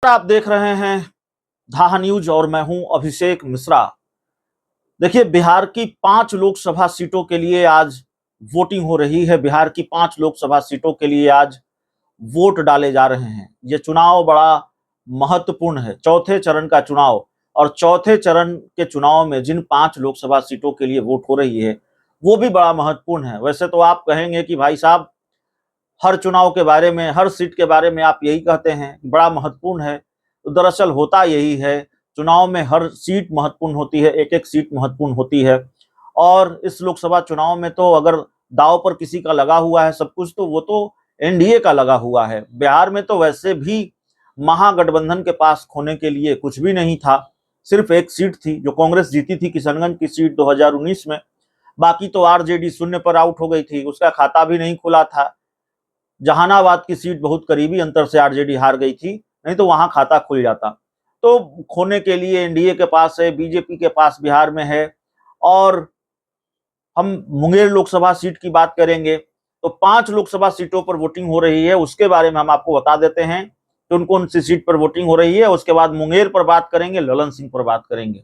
आप देख रहे हैं धाहा न्यूज और मैं हूं अभिषेक मिश्रा। देखिए, बिहार की 5 लोकसभा सीटों के लिए आज वोटिंग हो रही है। बिहार की 5 लोकसभा सीटों के लिए आज वोट डाले जा रहे हैं। ये चुनाव बड़ा महत्वपूर्ण है, चौथे चरण का चुनाव। और चौथे चरण के चुनाव में जिन 5 लोकसभा सीटों के लिए वोट हो रही है वो भी बड़ा महत्वपूर्ण है। वैसे तो आप कहेंगे कि भाई साहब, हर चुनाव के बारे में, हर सीट के बारे में आप यही कहते हैं, बड़ा महत्वपूर्ण है। तो दरअसल होता यही है, चुनाव में हर सीट महत्वपूर्ण होती है, एक एक सीट महत्वपूर्ण होती है। और इस लोकसभा चुनाव में तो अगर दांव पर किसी का लगा हुआ है सब कुछ, तो वो तो एनडीए का लगा हुआ है। बिहार में तो वैसे भी महागठबंधन के पास खोने के लिए कुछ भी नहीं था। सिर्फ एक सीट थी जो कांग्रेस जीती थी, किशनगंज की सीट 2019 में। बाकी तो आरजेडी शून्य पर आउट हो गई थी, उसका खाता भी नहीं खुला था। जहानाबाद की सीट बहुत करीबी अंतर से आरजेडी हार गई थी, नहीं तो वहां खाता खुल जाता। तो खोने के लिए एनडीए के पास है, बीजेपी के पास बिहार में है। और हम मुंगेर लोकसभा सीट की बात करेंगे तो 5 लोकसभा सीटों पर वोटिंग हो रही है। उसके बारे में हम आपको बता देते हैं कि उन कौन सी सीट पर वोटिंग हो रही है। उसके बाद मुंगेर पर बात करेंगे, ललन सिंह पर बात करेंगे।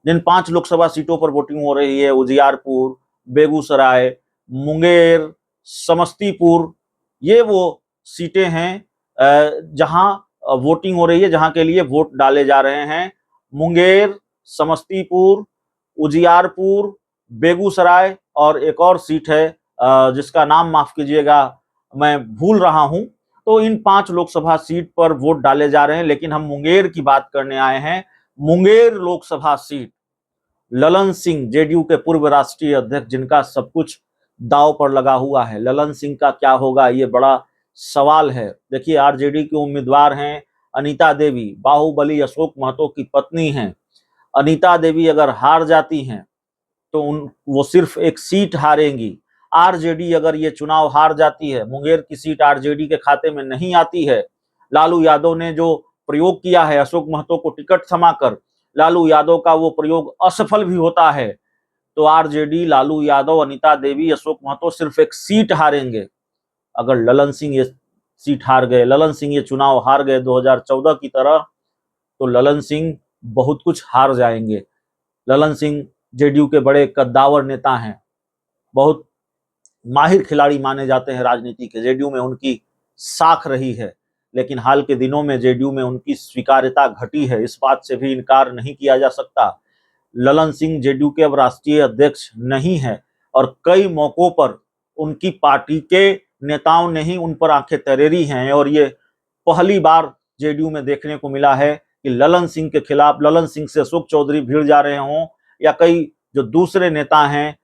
जिन 5 लोकसभा सीटों पर वोटिंग हो रही है, उजियारपुर, बेगूसराय, मुंगेर, समस्तीपुर, ये वो सीटें हैं जहां वोटिंग हो रही है, जहां के लिए वोट डाले जा रहे हैं। मुंगेर, समस्तीपुर, उजियारपुर, बेगूसराय और एक और सीट है जिसका नाम माफ कीजिएगा, मैं भूल रहा हूं। तो इन 5 लोकसभा सीट पर वोट डाले जा रहे हैं, लेकिन हम मुंगेर की बात करने आए हैं। मुंगेर लोकसभा सीट, ललन सिंह, जेडीयू के पूर्व राष्ट्रीय अध्यक्ष, जिनका सब कुछ दांव पर लगा हुआ है, ललन सिंह का क्या होगा, ये बड़ा सवाल है। देखिए, आरजेडी के उम्मीदवार हैं अनीता देवी, बाहुबली अशोक महतो की पत्नी हैं। अनीता देवी अगर हार जाती हैं तो वो सिर्फ एक सीट हारेंगी। आरजेडी अगर ये चुनाव हार जाती है, मुंगेर की सीट आरजेडी के खाते में नहीं आती है, लालू यादव ने जो प्रयोग किया है अशोक महतो को टिकट थमाकर, लालू यादव का वो प्रयोग असफल भी होता है, तो आरजेडी, लालू यादव, अनीता देवी, अशोक महतो सिर्फ एक सीट हारेंगे। अगर ललन सिंह ये सीट हार गए, ललन सिंह ये चुनाव हार गए 2014 की तरह, तो ललन सिंह बहुत कुछ हार जाएंगे। ललन सिंह जेडीयू के बड़े कद्दावर नेता हैं, बहुत माहिर खिलाड़ी माने जाते हैं राजनीति के। जेडीयू में उनकी साख रही है, लेकिन हाल के दिनों में जेडीयू में उनकी स्वीकार्यता घटी है, इस बात से भी इनकार नहीं किया जा सकता। ललन सिंह जेडीयू के अब राष्ट्रीय अध्यक्ष नहीं है और कई मौकों पर उनकी पार्टी के नेताओं ने ही उन पर आंखें तरेरी हैं। और ये पहली बार जेडीयू में देखने को मिला है कि ललन सिंह के खिलाफ, ललन सिंह से अशोक चौधरी भिड़ जा रहे हों, या कई जो दूसरे नेता हैं,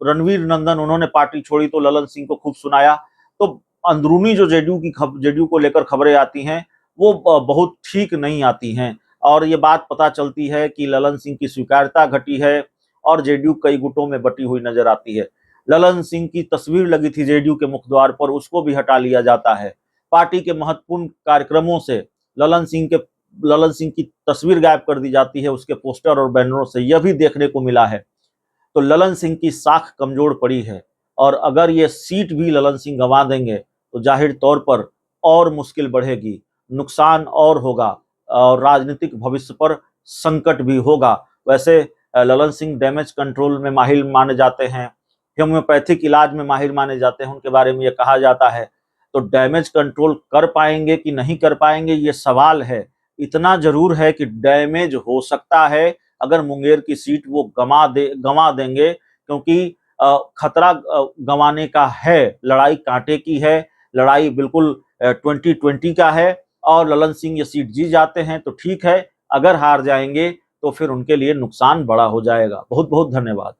रणवीर नंदन, उन्होंने पार्टी छोड़ी तो ललन सिंह को खूब सुनाया। तो अंदरूनी जो जेडीयू को लेकर खबरें आती हैं वो बहुत ठीक नहीं आती हैं। और ये बात पता चलती है कि ललन सिंह की स्वीकार्यता घटी है और जेडीयू कई गुटों में बटी हुई नजर आती है। ललन सिंह की तस्वीर लगी थी जेडीयू के मुखद्वार पर, उसको भी हटा लिया जाता है। पार्टी के महत्वपूर्ण कार्यक्रमों से ललन सिंह की तस्वीर गायब कर दी जाती है, उसके पोस्टर और बैनरों से, यह भी देखने को मिला है। तो ललन सिंह की साख कमजोर पड़ी है और अगर ये सीट भी ललन सिंह गंवा देंगे तो जाहिर तौर पर और मुश्किल बढ़ेगी, नुकसान और होगा और राजनीतिक भविष्य पर संकट भी होगा। वैसे ललन सिंह डैमेज कंट्रोल में माहिर माने जाते हैं, होम्योपैथिक इलाज में माहिर माने जाते हैं, उनके बारे में यह कहा जाता है। तो डैमेज कंट्रोल कर पाएंगे कि नहीं कर पाएंगे ये सवाल है। इतना जरूर है कि डैमेज हो सकता है अगर मुंगेर की सीट वो गंवा देंगे, क्योंकि खतरा गंवाने का है। लड़ाई कांटे की है, लड़ाई बिल्कुल 2020 का है। और ललन सिंह ये सीट जीत जाते हैं तो ठीक है, अगर हार जाएंगे तो फिर उनके लिए नुकसान बड़ा हो जाएगा। बहुत बहुत धन्यवाद।